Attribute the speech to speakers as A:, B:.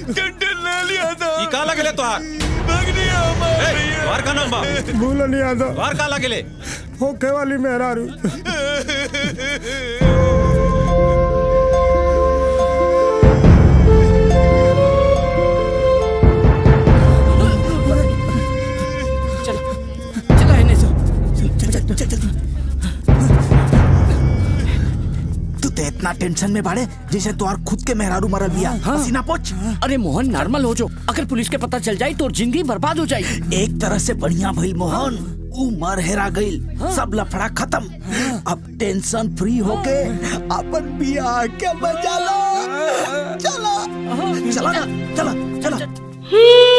A: Tension ले लिया था।
B: ई का लगले तोहार?
A: भगनी हमारी
B: तोहार का नाम बा?
C: भूल नहीं आता।
B: तोहार का लगले?
C: होके वाली मेहरारू।
D: इतना टेंशन में बाड़े जैसे तुम्हार खुद के मेहरारू मरल बिया। पसीना पोंछ।
E: अरे मोहन नॉर्मल हो जो, अगर पुलिस के पता चल जाए तो जिंदगी बर्बाद हो जाएगी।
D: एक तरह से बढ़िया भइल मोहन, उमर हेरा गईल, सब लफड़ा खत्म। अब टेंशन फ्री होके अपन बियाह के मजा लो। चलो चलो चलो चलो।